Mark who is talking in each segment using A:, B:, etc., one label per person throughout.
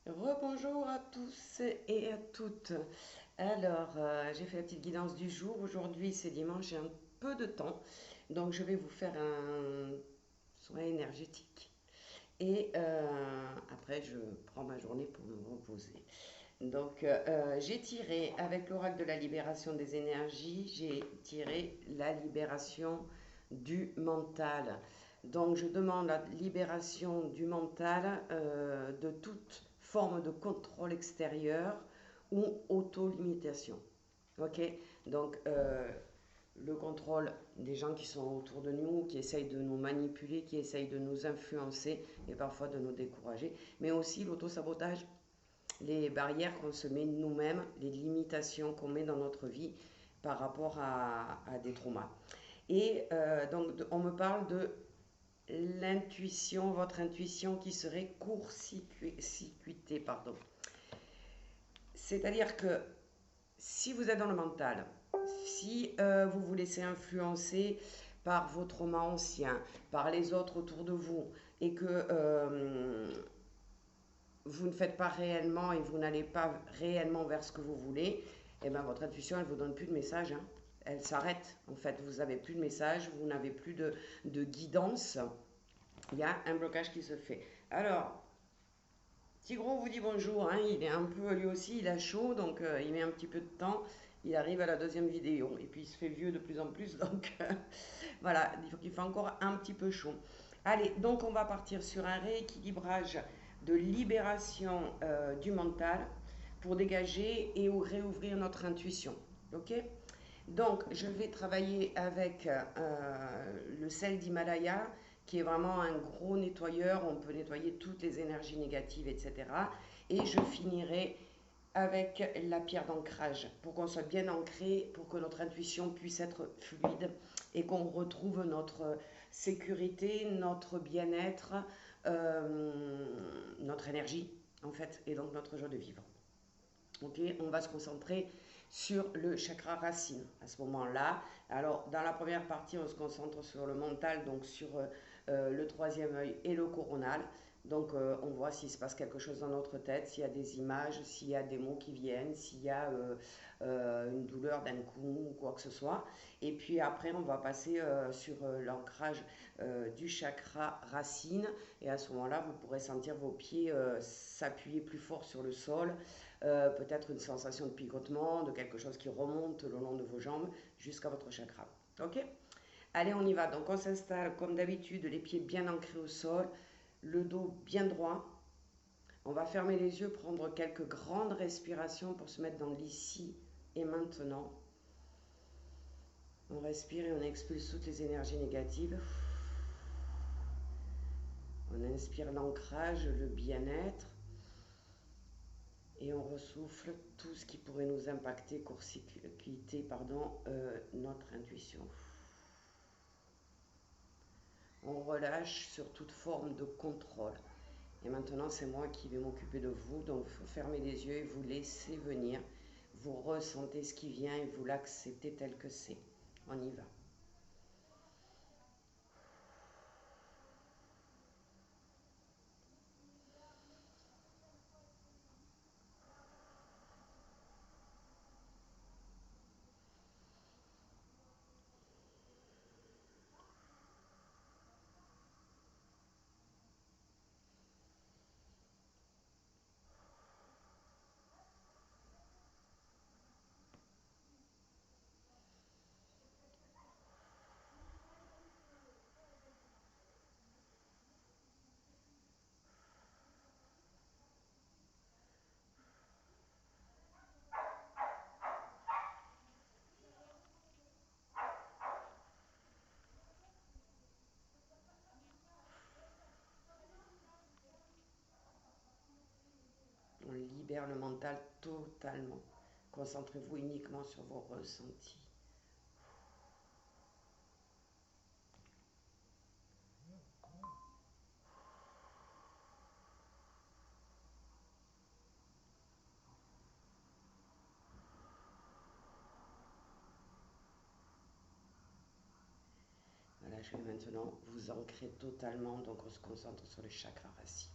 A: Rebonjour à tous et à toutes. Alors, j'ai fait la petite guidance du jour. Aujourd'hui, c'est dimanche, j'ai un peu de temps. Donc, je vais vous faire un soin énergétique. Et après, je prends ma journée pour me reposer. Donc, j'ai tiré, avec l'oracle de la libération des énergies, j'ai tiré la libération du mental. Donc, je demande la libération du mental de toute forme de contrôle extérieur ou auto-limitation. Ok. Donc, le contrôle des gens qui sont autour de nous, qui essayent de nous manipuler, qui essayent de nous influencer et parfois de nous décourager, mais aussi l'auto-sabotage, les barrières qu'on se met nous-mêmes, les limitations qu'on met dans notre vie par rapport à des traumas. Et donc, on me parle de l'intuition, votre intuition qui serait court-circuitée, pardon. C'est-à-dire que si vous êtes dans le mental, si vous vous laissez influencer par vos traumas anciens, par les autres autour de vous, et que vous ne faites pas réellement et vous n'allez pas réellement vers ce que vous voulez, et bien votre intuition, elle ne vous donne plus de message. Hein. Elle s'arrête. En fait, vous n'avez plus de message, vous n'avez plus de guidance. Il y a un blocage qui se fait. Alors, Tigro vous dit bonjour. Hein, il est un peu, lui aussi, il a chaud, donc il met un petit peu de temps. Il arrive à la deuxième vidéo. Et puis, il se fait vieux de plus en plus. Donc, voilà, il fait encore un petit peu chaud. Allez, donc on va partir sur un rééquilibrage de libération du mental pour dégager et réouvrir notre intuition. Ok. Donc, je vais travailler avec le sel d'Himalaya, qui est vraiment un gros nettoyeur. On peut nettoyer toutes les énergies négatives, etc. Et je finirai avec la pierre d'ancrage pour qu'on soit bien ancré, pour que notre intuition puisse être fluide et qu'on retrouve notre sécurité, notre bien-être, notre énergie en fait, et donc notre joie de vivre. Ok, on va se concentrer sur le chakra racine à ce moment-là. Alors, dans la première partie, on se concentre sur le mental, donc sur le troisième œil et le coronal. Donc, on voit s'il se passe quelque chose dans notre tête, s'il y a des images, s'il y a des mots qui viennent, s'il y a une douleur d'un coup ou quoi que ce soit. Et puis après, on va passer sur l'ancrage du chakra racine. Et à ce moment-là, vous pourrez sentir vos pieds s'appuyer plus fort sur le sol, peut-être une sensation de picotement, de quelque chose qui remonte le long de vos jambes jusqu'à votre chakra. Ok. Allez, on y va. Donc on s'installe comme d'habitude, les pieds bien ancrés au sol, le dos bien droit. On va fermer les yeux, prendre quelques grandes respirations pour se mettre dans l'ici et maintenant. On respire et on expulse toutes les énergies négatives. On inspire l'ancrage, le bien-être. Et on ressouffle tout ce qui pourrait nous impacter, court-circuiter, notre intuition. On relâche sur toute forme de contrôle. Et maintenant, c'est moi qui vais m'occuper de vous. Donc, vous fermez les yeux et vous laissez venir. Vous ressentez ce qui vient et vous l'acceptez tel que c'est. On y va. On libère le mental totalement. Concentrez-vous uniquement sur vos ressentis. Voilà, je vais maintenant vous ancrer totalement. Donc, on se concentre sur le chakra racine.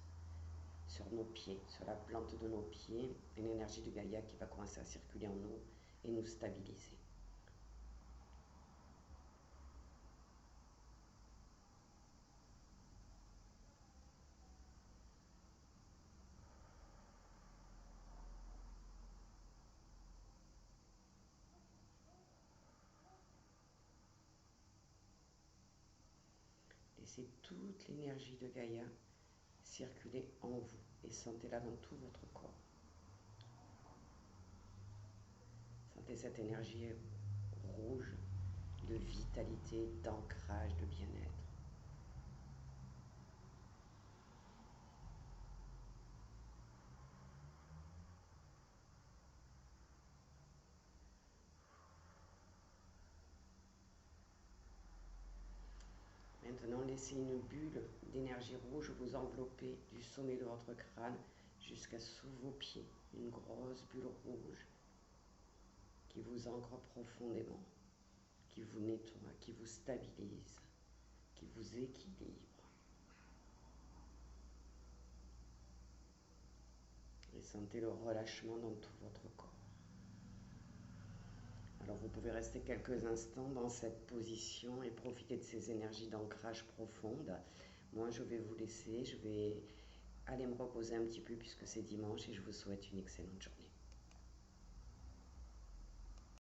A: sur nos pieds, sur la plante de nos pieds, et l'énergie de Gaïa qui va commencer à circuler en nous et nous stabiliser. Laissez toute l'énergie de Gaïa circuler en vous et sentez-la dans tout votre corps. Sentez cette énergie rouge de vitalité, d'ancrage, de bien-être. Maintenant, laissez une bulle d'énergie rouge vous envelopper du sommet de votre crâne jusqu'à sous vos pieds. Une grosse bulle rouge qui vous ancre profondément, qui vous nettoie, qui vous stabilise, qui vous équilibre. Et sentez le relâchement dans tout votre corps. Alors vous pouvez rester quelques instants dans cette position et profiter de ces énergies d'ancrage profonde. Moi, je vais vous laisser, je vais aller me reposer un petit peu puisque c'est dimanche et je vous souhaite une excellente journée.